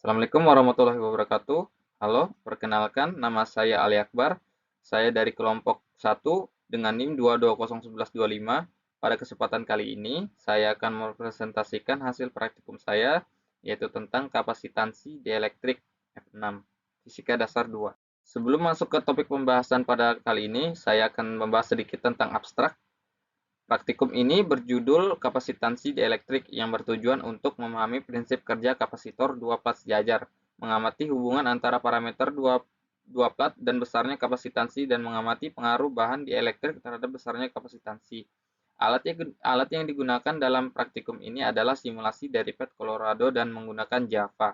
Assalamualaikum warahmatullahi wabarakatuh. Halo, perkenalkan nama saya Ali Akbar. Saya dari kelompok 1 dengan NIM 2201125. Pada kesempatan kali ini, saya akan mempresentasikan hasil praktikum saya, yaitu tentang kapasitansi dielektrik F6, Fisika Dasar 2. Sebelum masuk ke topik pembahasan pada kali ini, saya akan membahas sedikit tentang abstrak. Praktikum ini berjudul kapasitansi dielektrik yang bertujuan untuk memahami prinsip kerja kapasitor dua plat sejajar, mengamati hubungan antara parameter dua plat dan besarnya kapasitansi dan mengamati pengaruh bahan dielektrik terhadap besarnya kapasitansi. Alat yang digunakan dalam praktikum ini adalah simulasi dari PET Colorado dan menggunakan Java.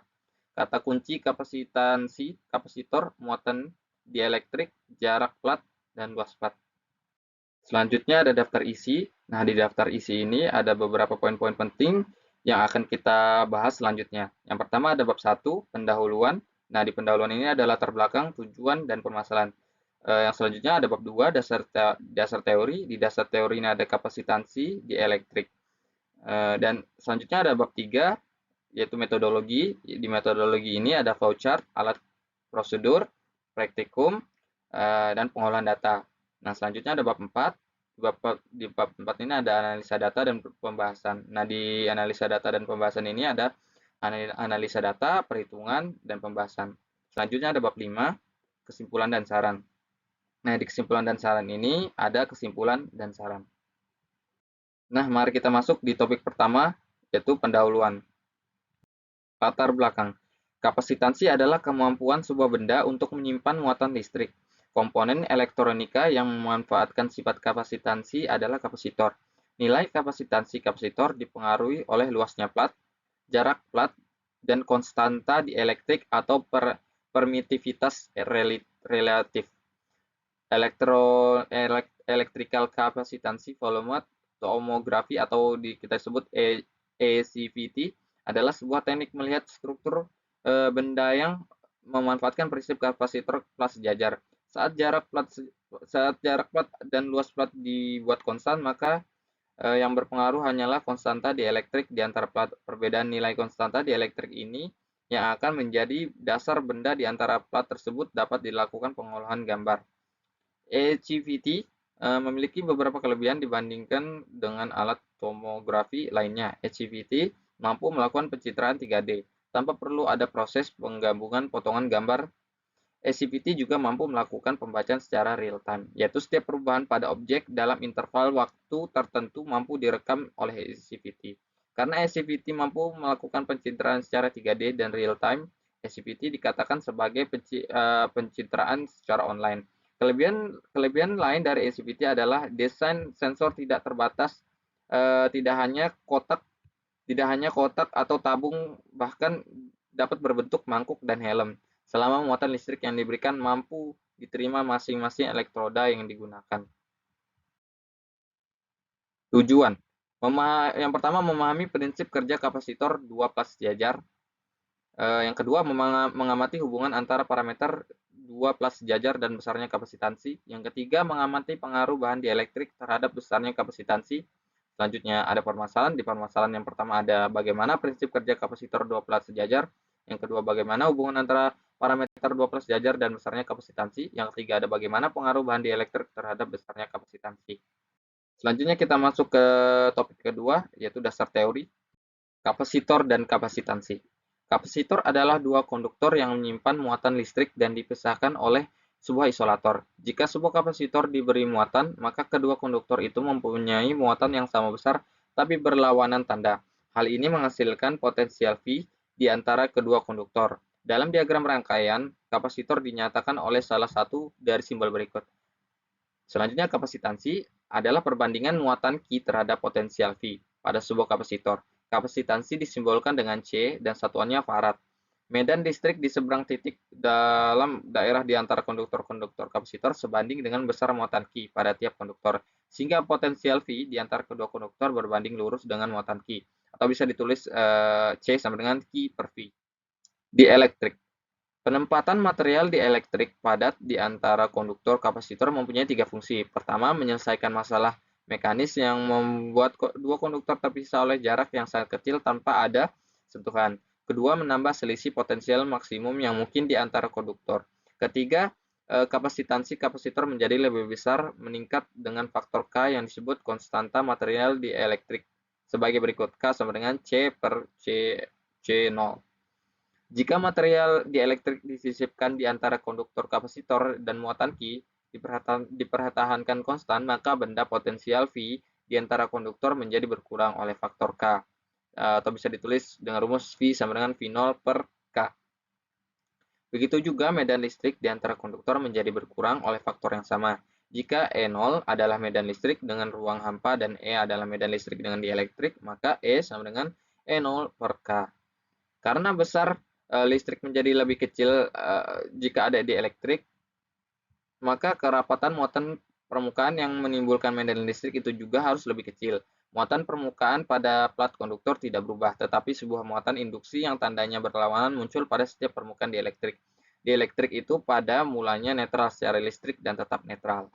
Kata kunci kapasitansi, kapasitor, muatan dielektrik, jarak plat, dan luas plat. Selanjutnya ada daftar isi. Nah, di daftar isi ini ada beberapa poin-poin penting yang akan kita bahas selanjutnya. Yang pertama ada bab 1, pendahuluan. Nah, di pendahuluan ini ada latar belakang, tujuan, dan permasalahan. Yang selanjutnya ada bab 2, dasar teori. Di dasar teori ini ada kapasitansi di elektrik. Dan selanjutnya ada bab 3, yaitu metodologi. Di metodologi ini ada flowchart, alat prosedur, praktikum, dan pengolahan data. Nah, selanjutnya ada bab 4. Di bab 4 ini ada analisa data dan pembahasan. Nah, di analisa data dan pembahasan ini ada analisa data, perhitungan, dan pembahasan. Selanjutnya ada bab 5, kesimpulan dan saran. Nah, di kesimpulan dan saran ini ada kesimpulan dan saran. Nah, mari kita masuk di topik pertama, yaitu pendahuluan. Latar belakang. Kapasitansi adalah kemampuan sebuah benda untuk menyimpan muatan listrik. Komponen elektronika yang memanfaatkan sifat kapasitansi adalah kapasitor. Nilai kapasitansi kapasitor dipengaruhi oleh luasnya plat, jarak plat, dan konstanta dielektrik atau permitivitas relatif. Electrical kapasitansi volume tomografi atau kita sebut ECVT adalah sebuah teknik melihat struktur benda yang memanfaatkan prinsip kapasitor plat sejajar. Saat jarak plat dan luas plat dibuat konstan, maka yang berpengaruh hanyalah konstanta dielektrik di antara plat. Perbedaan nilai konstanta dielektrik ini yang akan menjadi dasar benda di antara plat tersebut dapat dilakukan pengolahan gambar. ECVT memiliki beberapa kelebihan dibandingkan dengan alat tomografi lainnya. ECVT mampu melakukan pencitraan 3D tanpa perlu ada proses penggabungan potongan gambar. ECVT juga mampu melakukan pembacaan secara real time, yaitu setiap perubahan pada objek dalam interval waktu tertentu mampu direkam oleh ECVT. Karena ECVT mampu melakukan pencitraan secara 3D dan real time, ECVT dikatakan sebagai pencitraan secara online. Kelebihan lain dari ECVT adalah desain sensor tidak terbatas, tidak hanya kotak atau tabung, bahkan dapat berbentuk mangkuk dan helm, selama muatan listrik yang diberikan mampu diterima masing-masing elektroda yang digunakan. Tujuan. Yang pertama, memahami prinsip kerja kapasitor dua plat sejajar. Yang kedua, mengamati hubungan antara parameter dua plat sejajar dan besarnya kapasitansi. Yang ketiga, mengamati pengaruh bahan dielektrik terhadap besarnya kapasitansi. Selanjutnya ada permasalahan. Di permasalahan yang pertama ada bagaimana prinsip kerja kapasitor dua plat sejajar. Yang kedua, bagaimana hubungan antara parameter dua plat sejajar dan besarnya kapasitansi. Yang ketiga ada bagaimana pengaruh bahan dielektrik terhadap besarnya kapasitansi. Selanjutnya kita masuk ke topik kedua, yaitu dasar teori, kapasitor dan kapasitansi. Kapasitor adalah dua konduktor yang menyimpan muatan listrik dan dipisahkan oleh sebuah isolator. Jika sebuah kapasitor diberi muatan, maka kedua konduktor itu mempunyai muatan yang sama besar tapi berlawanan tanda. Hal ini menghasilkan potensial V di antara kedua konduktor. Dalam diagram rangkaian, kapasitor dinyatakan oleh salah satu dari simbol berikut. Selanjutnya, kapasitansi adalah perbandingan muatan Q terhadap potensial V pada sebuah kapasitor. Kapasitansi disimbolkan dengan C dan satuannya farad. Medan listrik di seberang titik dalam daerah di antara konduktor-konduktor kapasitor sebanding dengan besar muatan Q pada tiap konduktor, sehingga potensial V di antara kedua konduktor berbanding lurus dengan muatan Q, atau bisa ditulis C sama dengan Q per V. Di elektrik, penempatan material dielektrik padat di antara konduktor kapasitor mempunyai tiga fungsi. Pertama, menyelesaikan masalah mekanis yang membuat dua konduktor terpisah oleh jarak yang sangat kecil tanpa ada sentuhan. Kedua, menambah selisih potensial maksimum yang mungkin di antara konduktor. Ketiga, kapasitansi kapasitor menjadi lebih besar meningkat dengan faktor K yang disebut konstanta material dielektrik sebagai berikut. K sama dengan C per C0. Jika material dielektrik disisipkan di antara konduktor kapasitor dan muatan Q dipertahankan konstan, maka benda potensial V di antara konduktor menjadi berkurang oleh faktor K. Atau bisa ditulis dengan rumus V sama dengan V0 per K. Begitu juga medan listrik di antara konduktor menjadi berkurang oleh faktor yang sama. Jika E0 adalah medan listrik dengan ruang hampa dan E adalah medan listrik dengan dielektrik, maka E sama dengan E0 per K. Karena besar listrik menjadi lebih kecil jika ada dielektrik, maka kerapatan muatan permukaan yang menimbulkan medan listrik itu juga harus lebih kecil. Muatan permukaan pada plat konduktor tidak berubah, tetapi sebuah muatan induksi yang tandanya berlawanan muncul pada setiap permukaan dielektrik. Dielektrik itu pada mulanya netral secara listrik dan tetap netral.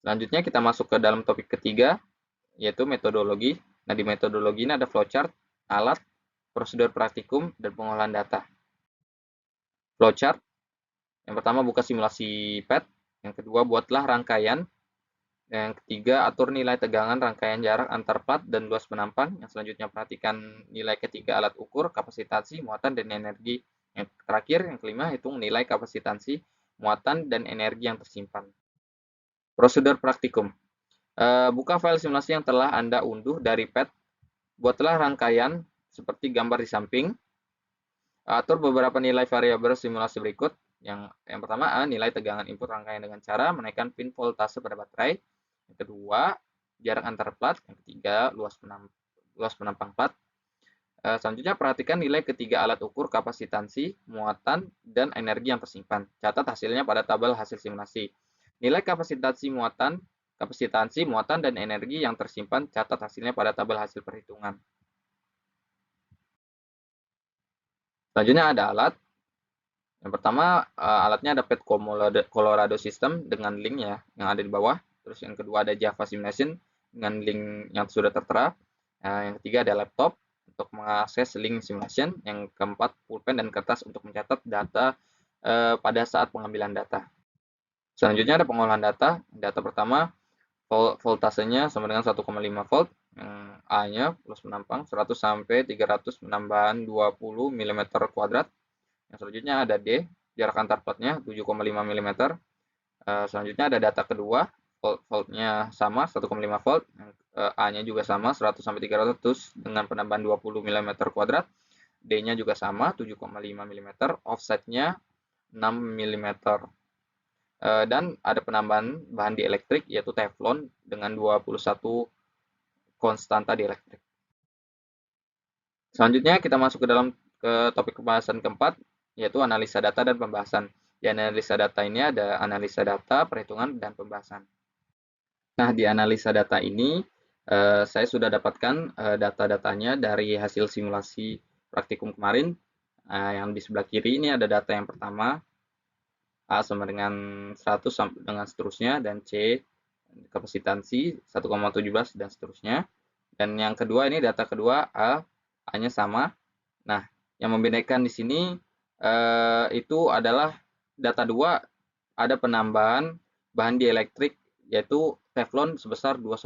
Selanjutnya kita masuk ke dalam topik ketiga, yaitu metodologi. Nah, di metodologi ini ada flowchart, alat, prosedur praktikum, dan pengolahan data. Flowchart, yang pertama buka simulasi PET, yang kedua buatlah rangkaian, yang ketiga atur nilai tegangan rangkaian jarak antar plat dan luas penampang, yang selanjutnya perhatikan nilai ketiga alat ukur, kapasitansi, muatan, dan energi. Yang terakhir, yang kelima, hitung nilai kapasitansi, muatan, dan energi yang tersimpan. Prosedur praktikum. Buka file simulasi yang telah Anda unduh dari PET, buatlah rangkaian seperti gambar di samping, atur beberapa nilai variabel simulasi berikut. Yang pertama, nilai tegangan input rangkaian dengan cara menaikkan pin voltase pada baterai. Yang kedua, jarak antar plat. Yang ketiga, luas penampang plat. Selanjutnya, perhatikan nilai ketiga alat ukur kapasitansi, muatan, dan energi yang tersimpan. Catat hasilnya pada tabel hasil simulasi. Nilai kapasitansi, muatan, dan energi yang tersimpan, catat hasilnya pada tabel hasil perhitungan. Selanjutnya ada alat. Yang pertama, alatnya ada PET Colorado System dengan link ya, yang ada di bawah. Terus yang kedua ada Java Simulation dengan link yang sudah tertera. Yang ketiga ada laptop untuk mengakses link simulation. Yang keempat, pulpen dan kertas untuk mencatat data pada saat pengambilan data. Selanjutnya ada pengolahan data. Data pertama, voltasenya sama dengan 1,5 volt. A-nya plus penampang 100 sampai 300 penambahan 20 mm kuadrat. Yang selanjutnya ada D, jarak antar platnya 7,5 mm. Selanjutnya ada data kedua, voltnya sama 1,5 volt, A-nya juga sama 100 sampai 300 dengan penambahan 20 mm kuadrat. D-nya juga sama 7,5 mm, offsetnya 6 mm. Dan ada penambahan bahan dielektrik yaitu teflon dengan 21 konstanta dielektrik. Selanjutnya kita masuk ke topik pembahasan keempat, yaitu analisa data dan pembahasan. Di analisa data ini ada analisa data, perhitungan, dan pembahasan. Nah, di analisa data ini saya sudah dapatkan data-datanya dari hasil simulasi praktikum kemarin. Yang di sebelah kiri ini ada data yang pertama, A sama dengan 100 dengan seterusnya, dan C kapasitansi 1,17 dan seterusnya. Dan yang kedua ini data kedua A-nya sama. Nah, yang membedakan di sini itu adalah data 2 ada penambahan bahan dielektrik yaitu teflon sebesar 2,1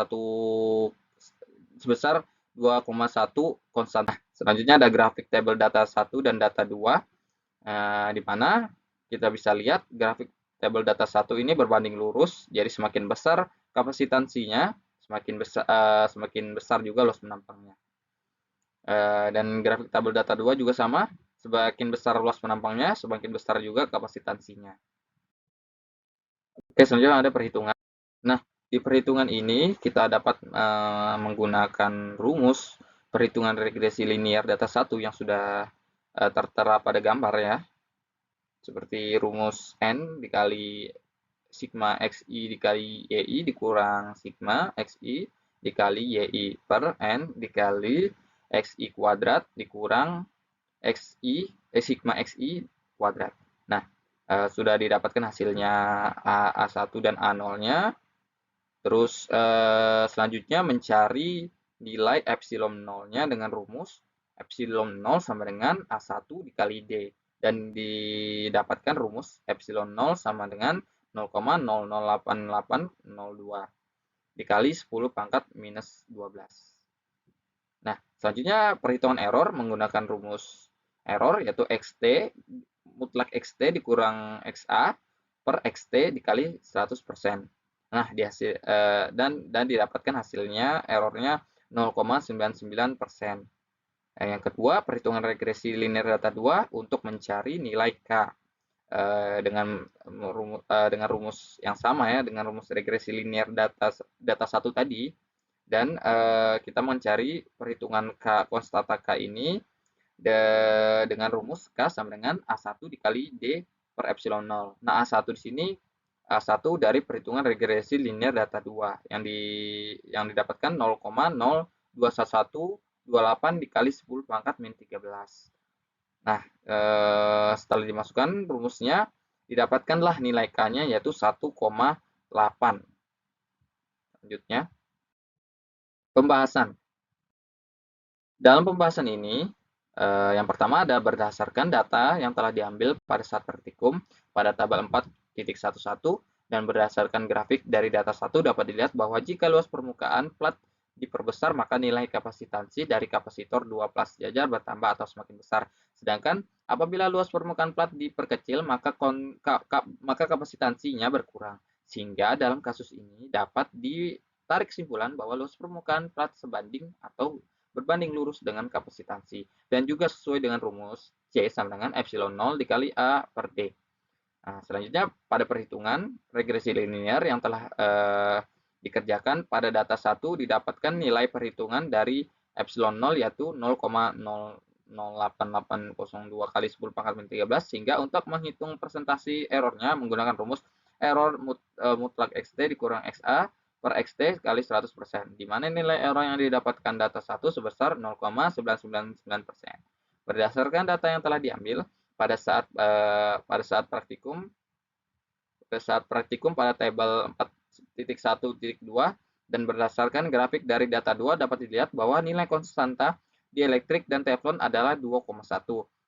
konstanta. Selanjutnya ada grafik tabel data 1 dan data 2 di mana kita bisa lihat grafik tabel data 1 ini berbanding lurus, jadi semakin besar kapasitansinya, semakin besar juga luas penampangnya. Dan grafik tabel data 2 juga sama, semakin besar luas penampangnya, semakin besar juga kapasitansinya. Oke, selanjutnya ada perhitungan. Nah, di perhitungan ini kita dapat menggunakan rumus perhitungan regresi linear data 1 yang sudah tertera pada gambar ya. Seperti rumus N dikali sigma XI dikali YI dikurang sigma XI dikali YI per N dikali XI kuadrat dikurang sigma XI kuadrat. Nah, sudah didapatkan hasilnya A1 dan A0-nya. Terus selanjutnya mencari nilai epsilon 0-nya dengan rumus epsilon 0 sama dengan A1 dikali D. Dan didapatkan rumus epsilon 0 sama dengan 0,008802 dikali 10 pangkat minus 12. Nah, selanjutnya perhitungan error menggunakan rumus error yaitu XT mutlak XT dikurang XA per XT dikali 100%. Nah, dan didapatkan hasilnya errornya 0,99%. Yang kedua, perhitungan regresi linear data 2 untuk mencari nilai K dengan rumus yang sama ya, dengan rumus regresi linear data 1 tadi. Dan kita mencari perhitungan K konstanta K ini dengan rumus K sama dengan A1 dikali D per epsilon 0. Nah, A1 di sini A1 dari perhitungan regresi linear data 2 yang didapatkan 0,021128 dikali 10 pangkat min 13. Nah, setelah dimasukkan rumusnya, didapatkanlah nilai K-nya yaitu 1,8. Selanjutnya, pembahasan. Dalam pembahasan ini, yang pertama ada berdasarkan data yang telah diambil pada saat praktikum pada tabel 4.11 dan berdasarkan grafik dari data 1 dapat dilihat bahwa jika luas permukaan plat diperbesar maka nilai kapasitansi dari kapasitor 2 plat sejajar bertambah atau semakin besar. Sedangkan apabila luas permukaan plat diperkecil maka kapasitansinya berkurang. Sehingga dalam kasus ini dapat ditarik kesimpulan bahwa luas permukaan plat sebanding atau berbanding lurus dengan kapasitansi dan juga sesuai dengan rumus C sama dengan epsilon 0 dikali A per D. Nah, selanjutnya pada perhitungan regresi linear yang telah dikerjakan pada data 1 didapatkan nilai perhitungan dari epsilon 0 yaitu 0,08802 kali 10 pangkat min 13 sehingga untuk menghitung persentase errornya menggunakan rumus error mutlak XT dikurang XA per XT kali 100%, di mana nilai error yang didapatkan data 1 sebesar 0,999%. Berdasarkan data yang telah diambil pada saat praktikum pada tabel 4.1.2 dan berdasarkan grafik dari data 2 dapat dilihat bahwa nilai konstanta dielektrik dan teflon adalah 2,1,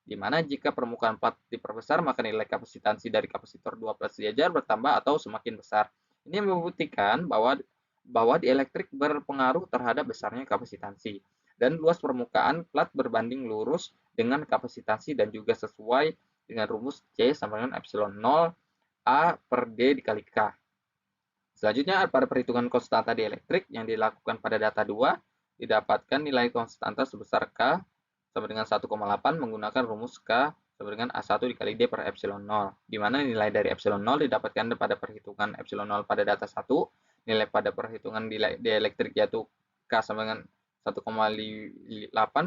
di mana jika permukaan plat diperbesar maka nilai kapasitansi dari kapasitor 2 plat sejajar bertambah atau semakin besar. Ini membuktikan bahwa dielektrik berpengaruh terhadap besarnya kapasitansi dan luas permukaan plat berbanding lurus dengan kapasitansi dan juga sesuai dengan rumus C sama dengan epsilon 0 A per D dikali K. Selanjutnya pada perhitungan konstanta dielektrik yang dilakukan pada data 2 didapatkan nilai konstanta sebesar K sama dengan 1,8 menggunakan rumus K sama dengan A1 dikali D per epsilon 0, di mana nilai dari epsilon 0 didapatkan pada perhitungan epsilon 0 pada data 1, nilai pada perhitungan dielektrik yaitu K sama dengan 1,8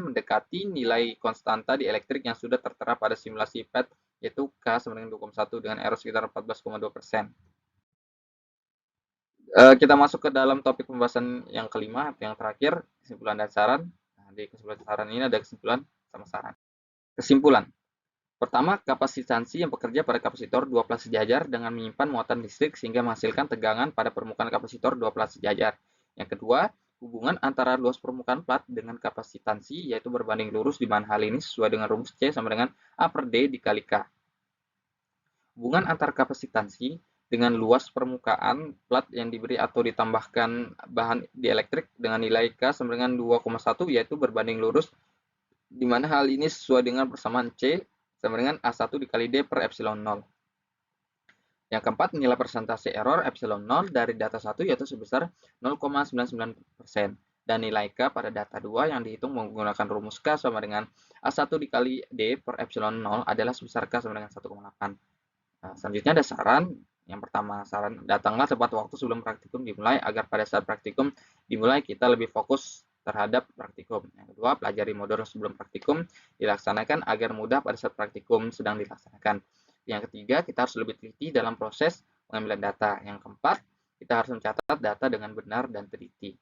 mendekati nilai konstanta dielektrik yang sudah tertera pada simulasi PET yaitu K sama dengan 2,1 dengan error sekitar 14,2%. Kita masuk ke dalam topik pembahasan yang kelima atau yang terakhir, kesimpulan dan saran. Nah, di kesimpulan saran ini ada kesimpulan sama saran. Kesimpulan. Pertama, kapasitansi yang bekerja pada kapasitor 2 plat sejajar dengan menyimpan muatan listrik sehingga menghasilkan tegangan pada permukaan kapasitor 2 plat sejajar. Yang kedua, hubungan antara luas permukaan plat dengan kapasitansi yaitu berbanding lurus di mana hal ini sesuai dengan rumus C sama dengan A per D dikali K. Hubungan antar kapasitansi dengan luas permukaan plat yang diberi atau ditambahkan bahan dielektrik dengan nilai K sama dengan 2,1 yaitu berbanding lurus di mana hal ini sesuai dengan persamaan C sama dengan A1 dikali D per epsilon 0. Yang keempat, nilai persentase error epsilon 0 dari data 1 yaitu sebesar 0,99% dan nilai K pada data 2 yang dihitung menggunakan rumus K sama dengan A1 dikali D per epsilon 0 adalah sebesar K sama dengan 1,8. Nah, selanjutnya ada saran. Yang pertama, saran datanglah tepat waktu sebelum praktikum dimulai agar pada saat praktikum dimulai kita lebih fokus terhadap praktikum. Yang kedua, pelajari modul sebelum praktikum dilaksanakan agar mudah pada saat praktikum sedang dilaksanakan. Yang ketiga, kita harus lebih teliti dalam proses pengambilan data. Yang keempat, kita harus mencatat data dengan benar dan teliti.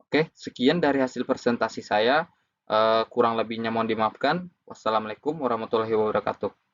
Oke, sekian dari hasil presentasi saya. Kurang lebihnya mohon dimaafkan. Wassalamualaikum warahmatullahi wabarakatuh.